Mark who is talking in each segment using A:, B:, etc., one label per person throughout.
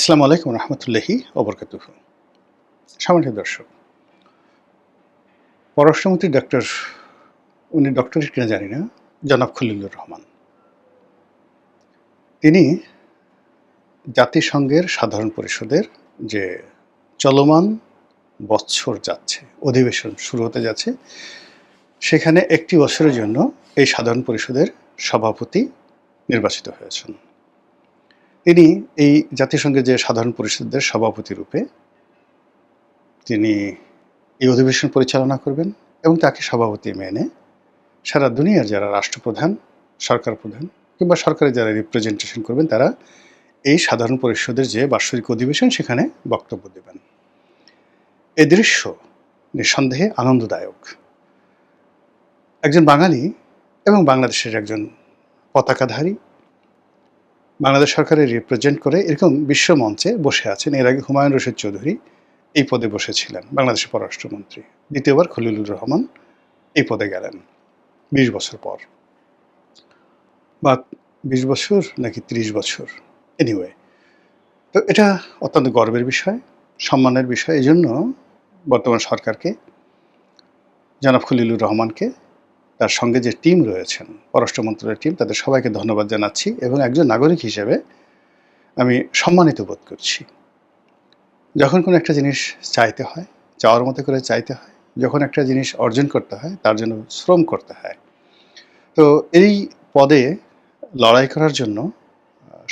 A: আসসালামু আলাইকুম রহমতুল্লাহি ওবরকাতুহ। সম্মানিত দর্শক, পররাষ্ট্রমন্ত্রী উনি ডক্টরেট কিনা জানি না, জনাব খলিলুর রহমান। তিনি জাতিসংঘের সাধারণ পরিষদের যে চলমান বৎসর যাচ্ছে, অধিবেশন শুরু হতে যাচ্ছে, সেখানে একটি বছরের জন্য এই সাধারণ পরিষদের সভাপতি নির্বাচিত হয়েছেন। তিনি এই জাতিসংঘের যে সাধারণ পরিষদের সভাপতি রূপে তিনি এই অধিবেশন পরিচালনা করবেন এবং তাকে সভাপতি মেনে সারা দুনিয়ার যারা রাষ্ট্রপ্রধান, সরকার প্রধান কিংবা সরকারের যারা রিপ্রেজেন্টেশন করবেন তারা এই সাধারণ পরিষদের যে বার্ষিক অধিবেশন সেখানে বক্তব্য দেবেন। এই দৃশ্য নিঃসন্দেহে আনন্দদায়ক। একজন বাঙালি এবং বাংলাদেশের একজন পতাকাধারী বাংলাদেশ সরকারের রিপ্রেজেন্ট করে এরকম বিশ্ব মঞ্চে বসে আছেন। এর আগে হুমায়ুন রশিদ চৌধুরী এই পদে বসেছিলেন, বাংলাদেশের পররাষ্ট্রমন্ত্রী। দ্বিতীয়বার খলিলুর রহমান এই পদে গেলেন ২০ বছর পর, বা ২০ বছর নাকি ৩০ বছর, এনিওয়ে। তো এটা অত্যন্ত গর্বের বিষয়, সম্মানের বিষয়। এই জন্য বর্তমান সরকারকে, জনাব খলিলুর রহমানকে, তার সঙ্গে যে টিম রয়েছেন, পররাষ্ট্র মন্ত্রণালয়ের টিম, তাদের সবাইকে ধন্যবাদ জানাচ্ছি এবং একজন নাগরিক হিসেবে আমি সম্মানিত বোধ করছি। যখন কোনো একটা জিনিস চাইতে হয়, চাওয়ার মতো করে চাইতে হয়, যখন একটা জিনিস অর্জন করতে হয় তার জন্য শ্রম করতে হয়। তো এই পদে লড়াই করার জন্য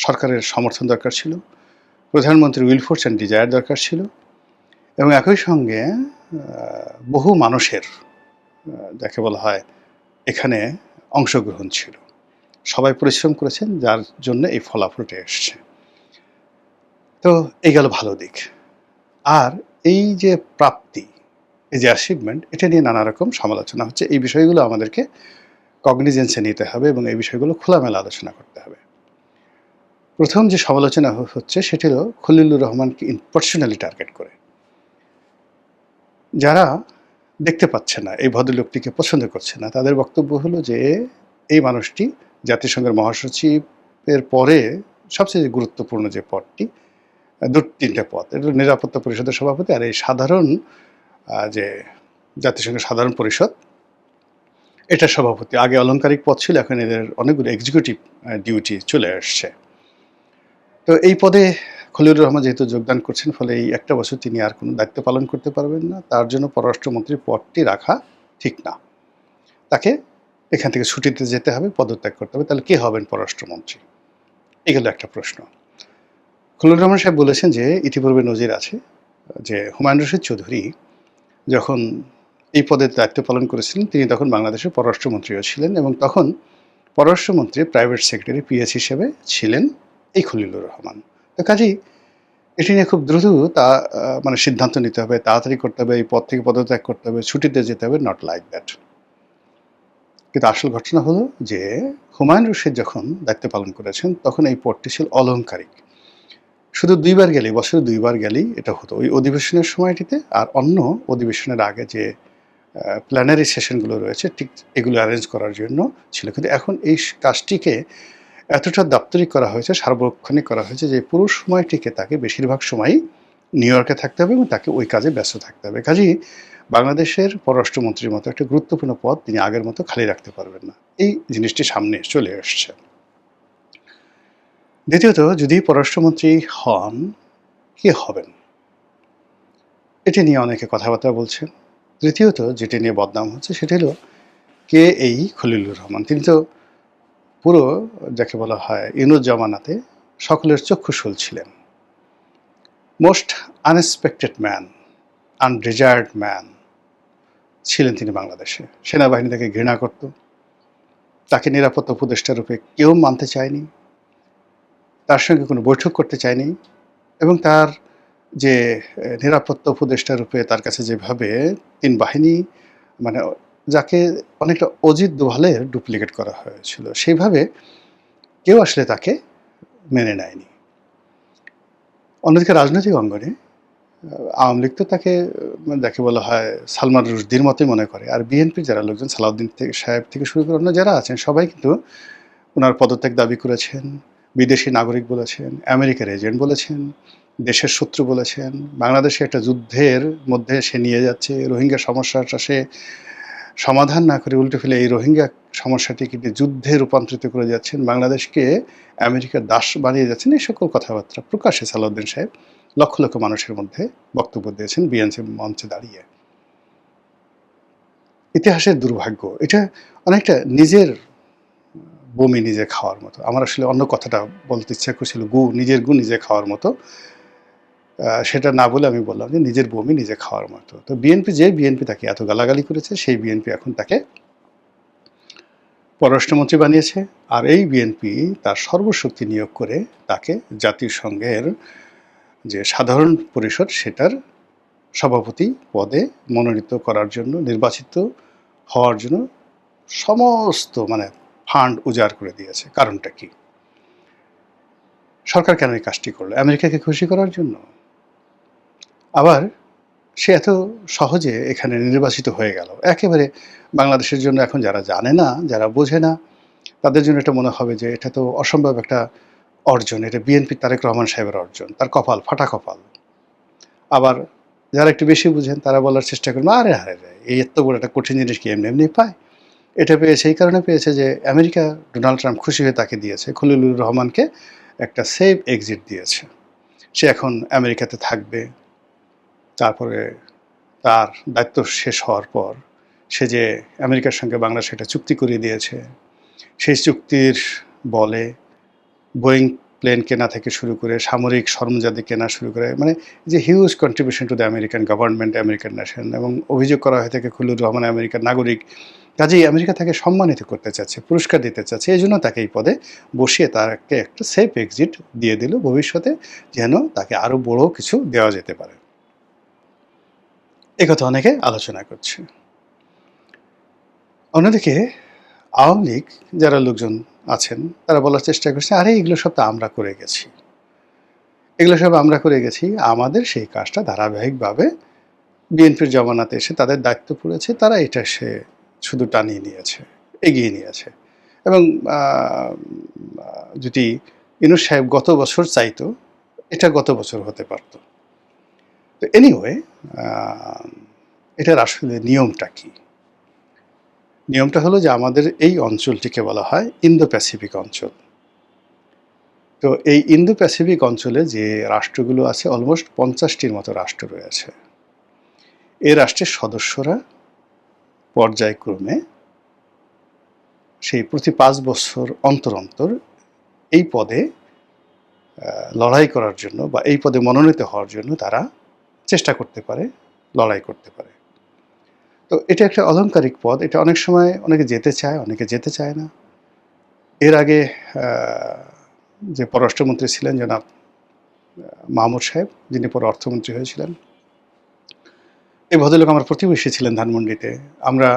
A: সরকারের সমর্থন দরকার ছিল, প্রধানমন্ত্রীর উইল ফোর্স অ্যান্ড ডিজায়ার দরকার ছিল এবং একই সঙ্গে বহু মানুষের যাকে বলা হয় এখানে অংশগ্রহণ ছিল। সবাই পরিশ্রম করেছেন, যার জন্য এই ফলাফলটা এসছে। তো এই গেল ভালো দিক। আর এই যে প্রাপ্তি, এই যে অ্যাচিভমেন্ট, এটা নিয়ে নানা রকম সমালোচনা হচ্ছে। এই বিষয়গুলো আমাদেরকে কগনিজেন্সে নিতে হবে এবং এই বিষয়গুলো খোলামেলা আলোচনা করতে হবে। প্রথম যে সমালোচনা হচ্ছে সেটি হলো খলিলুর রহমানকে পার্সোনালি টার্গেট করে। যারা দেখতে পাচ্ছে না, এই ভদ্রলোকটিকে পছন্দ করছে না, তাদের বক্তব্য হলো যে এই মানুষটি জাতিসংঘের মহাসচিবের পরে সবচেয়ে গুরুত্বপূর্ণ যে পদটি, ২-৩টা পদ, এটা নিরাপত্তা পরিষদের সভাপতি আর এই সাধারণ যে জাতিসংঘের সাধারণ পরিষদ, এটার সভাপতি। আগে অলংকারিক পদ ছিল, এখন এদের অনেকগুলো এক্সিকিউটিভ ডিউটি চলে আসছে। তো এই পদে খলিলুর রহমান যেহেতু যোগদান করছেন, ফলে এই একটা বছর তিনি আর কোনো দায়িত্ব পালন করতে পারবেন না। তার জন্য পররাষ্ট্রমন্ত্রীর পদটি রাখা ঠিক না। তাকে এখান থেকে ছুটিতে যেতে হবে, পদত্যাগ করতে হবে। তাহলে কে হবেন পররাষ্ট্রমন্ত্রী? এগুলো একটা প্রশ্ন। খলিলুর রহমান সাহেব বলেছেন যে ইতিপূর্বে নজির আছে যে হুমায়ুন রশিদ চৌধুরী যখন এই পদে দায়িত্ব পালন করেছিলেন, তিনি তখন বাংলাদেশের পররাষ্ট্রমন্ত্রীও ছিলেন এবং তখন পররাষ্ট্রমন্ত্রী প্রাইভেট সেক্রেটারি পিএস হিসেবে ছিলেন এই খলিলুর রহমান। তো কাজেই এটি নিয়ে খুব দ্রুত মানে সিদ্ধান্ত নিতে হবে, তাড়াতাড়ি করতে হবে, এই পদ থেকে পদত্যাগ করতে হবে, ছুটিতে যেতে হবে, নট লাইক দ্যাট। কিন্তু আসল ঘটনা হলো যে হুমায়ুন রশিদ যখন দায়িত্ব পালন করেছেন তখন এই পদটি ছিল অলংকারিক। শুধু ২ বার গেলেই, বছরে ২ বার গেলেই এটা হতো, ওই অধিবেশনের সময়টিতে আর অন্য অধিবেশনের আগে যে প্ল্যানারি সেশনগুলো রয়েছে ঠিক এগুলো অ্যারেঞ্জ করার জন্য ছিল। কিন্তু এখন এই কাজটিকে এতটা দাপ্তরিক করা হয়েছে, সার্বক্ষণিক করা হয়েছে যে পুরো সময়টিকে তাকে বেশিরভাগ সময়ই নিউ ইয়র্কে থাকতে হবে এবং তাকে ওই কাজে ব্যস্ত থাকতে হবে। কাজেই বাংলাদেশের পররাষ্ট্রমন্ত্রীর মতো একটা গুরুত্বপূর্ণ পদ তিনি আগের মতো খালি রাখতে পারবেন না। এই জিনিসটি সামনে চলে আসছে। দ্বিতীয়ত, যদি পররাষ্ট্রমন্ত্রী হন, কে হবেন? এটি নিয়ে অনেকে কথাবার্তা বলছেন। তৃতীয়ত, যেটি নিয়ে বদনাম হচ্ছে সেটি হলো কে এই খলিলুর রহমান। তিনি তো পুরো যাকে বলা হয় ইউনুস জামানাতে সকলের চক্ষুশূল ছিলেন। মোস্ট আনএক্সপেক্টেড ম্যান, আনডিজায়ার্ড ম্যান ছিলেন তিনি বাংলাদেশে। সেনাবাহিনী তাকে ঘৃণা করত, তাকে নিরাপত্তা উপদেষ্টা রূপে কেউ মানতে চায়নি, তার সঙ্গে কোনো বৈঠক করতে চায়নি এবং তার যে নিরাপত্তা উপদেষ্টা রূপে তার কাছে যেভাবে ৩ বাহিনী, মানে যাকে অনেকটা অজিত দোভালের ডুপ্লিকেট করা হয়েছিল, সেইভাবে কেউ আসলে তাকে মেনে নেয়নি। অন্যদিকে রাজনৈতিক অঙ্গনে আওয়ামী লীগ তো তাকে যাকে বলা হয় সালমান রুশদির মতোই মনে করে, আর বিএনপির যারা লোকজন, সালাউদ্দিন সাহেব থেকে শুরু করে অন্য যারা আছেন সবাই কিন্তু ওনার পদত্যাগ দাবি করেছেন, বিদেশি নাগরিক বলেছেন, আমেরিকার এজেন্ট বলেছেন, দেশের শত্রু বলেছেন, বাংলাদেশে একটা যুদ্ধের মধ্যে সে নিয়ে যাচ্ছে, রোহিঙ্গা সমস্যাটা সে সমাধান না করে উল্টে ফেলে এই রোহিঙ্গা সমস্যাটিকে যুদ্ধে রূপান্তরিত করে যাচ্ছেন, বাংলাদেশকে আমেরিকার দাস বানিয়ে যাচ্ছেন, এই সকল কথাবার্তা প্রকাশ্যে সালাউদ্দিন সাহেব লক্ষ লক্ষ মানুষের মধ্যে বক্তব্য দিয়েছেন বিএনপি মঞ্চে দাঁড়িয়ে। ইতিহাসের দুর্ভাগ্য, এটা অনেকটা নিজের বমি নিজে খাওয়ার মতো। আমার আসলে অন্য কথাটা বলতে ইচ্ছা করছিল, নিজের গু নিজে খাওয়ার মতো। সেটা না বলে আমি বললাম যে নিজের বমি নিজে খাওয়ার মতো। তো বিএনপি তাকে এত গালাগালি করেছে, সেই বিএনপি এখন তাকে পররাষ্ট্রমন্ত্রী বানিয়েছে। আর এই বিএনপি তার সর্বশক্তি নিয়োগ করে তাকে জাতিসংঘের যে সাধারণ পরিষদ সেটার সভাপতি পদে মনোনীত করার জন্য, নির্বাচিত হওয়ার জন্য সমস্ত ফান্ড উজাড় করে দিয়েছে। কারণটা কি? সরকার কেন এই কাজটি করলো? আমেরিকাকে খুশি করার জন্য? আবার সে এত সহজে এখানে নির্বাচিত হয়ে গেল, একেবারে বাংলাদেশের জন্য এখন যারা জানে না, যারা বোঝে না, তাদের জন্য এটা মনে হবে যে এটা তো অসম্ভব একটা অর্জন, এটা বিএনপি তারেক রহমান সাহেবের অর্জন, তার কপাল, ফাটা কপাল। আবার যারা একটু বেশি বুঝেন তারা বলার চেষ্টা করবেন, আরে আরে এই এত বড় একটা কঠিন জিনিস কি এমনি এমনি পায়? এটা পেয়েছে এই কারণে পেয়েছে যে আমেরিকা, ডোনাল্ড ট্রাম্প খুশি হয়ে তাকে দিয়েছে, খলিলুর রহমানকে একটা সেফ এক্সিট দিয়েছে। সে এখন আমেরিকাতে থাকবে। তারপরে তার দায়িত্ব শেষ হওয়ার পর সে যে আমেরিকার সঙ্গে বাংলাদেশ একটা চুক্তি করিয়ে দিয়েছে, সেই চুক্তির বলে বোয়িং প্লেন কেনা থেকে শুরু করে সামরিক সরঞ্জাদি কেনা শুরু করে, যে huge contribution to the American government, American nation, এবং অভিযোগ করা হয়ে থাকে খলিলুর রহমান আমেরিকার নাগরিক। কাজেই আমেরিকা তাকে সম্মানিত করতে চাচ্ছে, পুরস্কার দিতে চাচ্ছে, এই জন্য তাকে এই পদে বসিয়ে তাকে একটা সেফ এক্সিট দিয়ে দিল, ভবিষ্যতে যেন তাকে আরও বড় কিছু দেওয়া যেতে পারে। একথা অনেকে আলোচনা করছে। অন্যদিকে আওয়ামী লীগ যারা লোকজন আছেন তারা বলার চেষ্টা করছে, আরে এগুলো সব তো আমরা করে গেছি, এগুলো সব আমরা করে গেছি, আমাদের সেই কাজটা ধারাবাহিকভাবে বিএনপির জমানাতে এসে তাদের দায়িত্ব পড়েছে, তারা এটা সে শুধু টানিয়ে নিয়েছে, এগিয়ে নিয়েছে। এবং যদি ইউনূস সাহেব গত বছর চাইতো, এটা গত বছর হতে পারত। তো এনিওয়ে, এটার আসলে নিয়মটা কি? নিয়মটা হলো যে আমাদের এই অঞ্চলটিকে বলা হয় ইন্দো প্যাসিফিক অঞ্চল। তো এই ইন্দো প্যাসিফিক অঞ্চলে যে রাষ্ট্রগুলো আছে, অলমোস্ট 50টির মতো রাষ্ট্র রয়েছে। এই রাষ্ট্রের সদস্যরা পর্যায়ক্রমে সেই প্রতি 5 বছর অন্তর অন্তর এই পদে লড়াই করার জন্য বা এই পদে মনোনীত হওয়ার জন্য তারা চেষ্টা করতে পারে, লড়াই করতে পারে। তো এটা একটা অলংকারিক পদ, এটা অনেক সময় অনেকে যেতে চায়, অনেকে যেতে চায় না। এর আগে যে পররাষ্ট্রমন্ত্রী ছিলেন জনাব মাহমুদ সাহেব, যিনি পরে অর্থমন্ত্রী হয়েছিলেন, এই ভদ্রলোক আমার প্রতিবেশী ছিলেন ধানমন্ডিতে। আমরা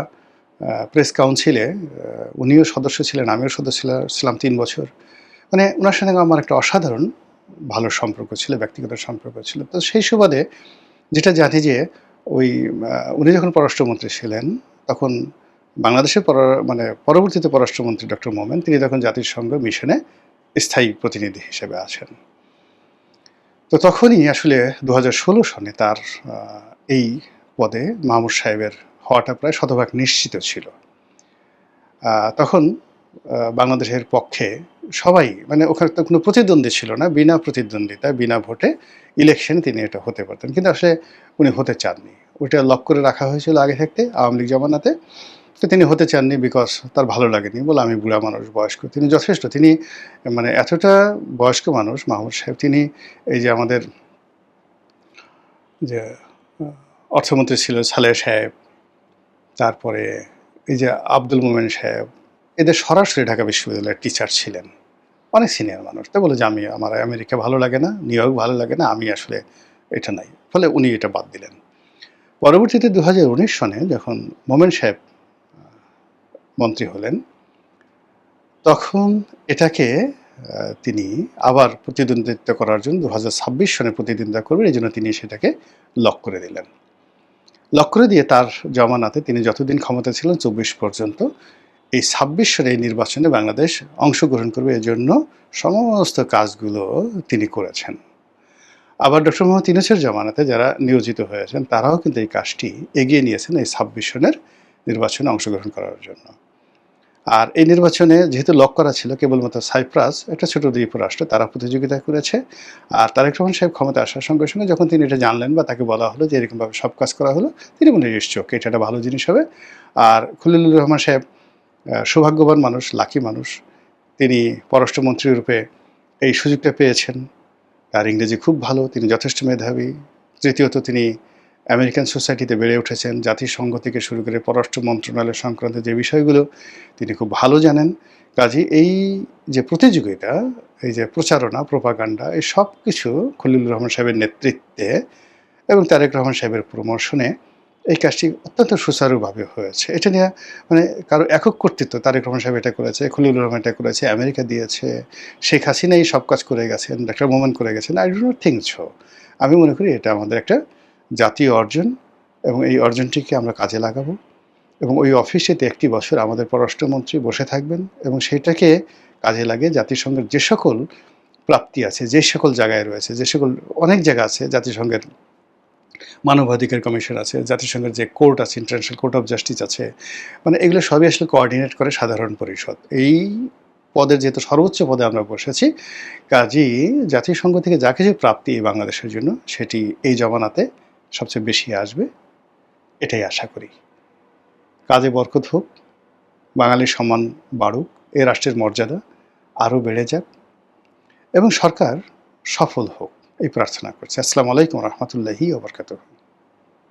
A: প্রেস কাউন্সিলে, উনিও সদস্য ছিলেন, আমিও সদস্য ছিলাম 3 বছর। ওনার সঙ্গে আমার একটা অসাধারণ ভালো সম্পর্ক ছিল, ব্যক্তিগত সম্পর্ক ছিল। তো সেই সুবাদে যেটা জানি যে উনি যখন পররাষ্ট্রমন্ত্রী ছিলেন তখন বাংলাদেশের পরবর্তীতে পররাষ্ট্রমন্ত্রী ডক্টর মোমেন, তিনি তখন জাতিসংঘ মিশনে স্থায়ী প্রতিনিধি হিসেবে আছেন। তো তখনই আসলে 2016 সনে তার এই পদে মাহমুদ সাহেবের হওয়াটা প্রায় শতভাগ নিশ্চিত ছিল। তখন বাংলাদেশের পক্ষে সবাই, ওখানে তো কোনো প্রতিদ্বন্দ্বী ছিল না, বিনা প্রতিদ্বন্দ্বিতায় বিনা ভোটে ইলেকশনে তিনি এটা হতে পারতেন, কিন্তু আসলে উনি হতে চাননি। ওইটা লক করে রাখা হয়েছিল আগে থাকতে আওয়ামী লীগ জমানাতে। তো তিনি হতে চাননি, বিকজ তার ভালো লাগেনি, বলে আমি বুড়া মানুষ, বয়স্ক। তিনি যথেষ্ট, তিনি এতটা বয়স্ক মানুষ মাহমুদ সাহেব, তিনি এই যে আমাদের যে অর্থমন্ত্রী ছিল সালেহ সাহেব, তারপরে এই যে আব্দুল মোমেন সাহেব, এদের সরাসরি ঢাকা বিশ্ববিদ্যালয়ের টিচার ছিলেন, অনেক সিনিয়র মানুষ। তো বলে যে আমার আমেরিকা ভালো লাগে না, নিউ ইয়র্ক ভালো লাগে না, আমি আসলে এটা নাই, ফলে উনি এটা বাদ দিলেন। পরবর্তীতে 2019 সনে যখন মোমেন সাহেব মন্ত্রী হলেন, তখন এটাকে তিনি আবার প্রতিদ্বন্দ্বিতা করার জন্য 2026 সনে প্রতিদ্বন্দ্বিতা করবেন, এই জন্য তিনি সেটাকে লক করে দিলেন। লক করে দিয়ে তার জমানাতে তিনি যতদিন ক্ষমতা ছিলেন 24 পর্যন্ত এই ২৬ সনের এই নির্বাচনে বাংলাদেশ অংশগ্রহণ করবে, এজন্য সমস্ত কাজগুলো তিনি করেছেন। আবার ডক্টর মোহাম্মদ ইউনূসের জামানাতে যারা নিয়োজিত হয়েছেন তারাও কিন্তু এই কাজটি এগিয়ে নিয়েছেন এই ২৬ সনের নির্বাচনে অংশগ্রহণ করার জন্য। আর এই নির্বাচনে যেহেতু লক করা ছিল কেবলমাত্র সাইপ্রাস, একটা ছোট দ্বীপ রাষ্ট্র, তারা প্রতিযোগিতা করেছে। আর তারেক রহমান সাহেব ক্ষমতায় আসার সঙ্গে সঙ্গে যখন তিনি এটা জানলেন বা তাকে বলা হলো যে এরকমভাবে সব কাজ করা হলো, তিনি বললেন নিশ্চয় এটা একটা ভালো জিনিস হবে। আর খলিলুর রহমান সাহেব সৌভাগ্যবান মানুষ, লাকি মানুষ, তিনি পররাষ্ট্রমন্ত্রী রূপে এই সুযোগটা পেয়েছেন। তার ইংরেজি খুব ভালো, তিনি যথেষ্ট মেধাবী। তৃতীয়ত তিনি আমেরিকান সোসাইটিতে বেড়ে উঠেছেন, জাতিসংঘ থেকে শুরু করে পররাষ্ট্র মন্ত্রণালয় সংক্রান্ত যে বিষয়গুলো তিনি খুব ভালো জানেন। কাজেই এই যে প্রতিযোগিতা, এই যে প্রচারণা, প্রোপাগান্ডা, এই সব কিছু খলিলুর রহমান সাহেবের নেতৃত্বে এবং তারেক রহমান সাহেবের প্রমোশনে এই কাজটি অত্যন্ত সুচারুভাবে হয়েছে। এটা নিয়ে মানে কারো একক কর্তৃত্ব, তারেক রহমান সাহেব এটা করেছে, খলিলুর রহমান এটা করেছে, আমেরিকা দিয়েছে, শেখ হাসিনা এই সব কাজ করে গেছেন, ডক্টর মোমেন করে গেছেন, I do not think so. আমি মনে করি এটা আমাদের একটা জাতীয় অর্জন এবং এই অর্জনটিকে আমরা কাজে লাগাবো এবং ওই অফিসেতে একটি বছর আমাদের পররাষ্ট্রমন্ত্রী বসে থাকবেন এবং সেটাকে কাজে লাগে জাতিসংঘের যে সকল প্রাপ্তি আছে, যে সকল জায়গায় রয়েছে, যে সকল অনেক জায়গা আছে, জাতিসংঘের মানবাধিকার কমিশন আছে, জাতিসংঘের যে কোর্ট আছে, ইন্টারন্যাশনাল কোর্ট অফ জাস্টিস আছে, মানে এগুলো সবই আসলে কোঅর্ডিনেট করে সাধারণ পরিষদ। এই পদের যেহেতু সর্বোচ্চ পদে আমরা বসেছি, কাজেই জাতিসংঘ থেকে যা কিছু প্রাপ্তি বাংলাদেশের জন্য সেটি এই জমানাতে সবচেয়ে বেশি আসবে, এটাই আশা করি। কাজে বরকত হোক, বাঙালির সম্মান বাড়ুক, এ রাষ্ট্রের মর্যাদা আরও বেড়ে যাক এবং সরকার সফল হোক, এই প্রার্থনা করছি। আসসালামু আলাইকুম রহমতুল্লাহি ওয়া বারাকাতুহু।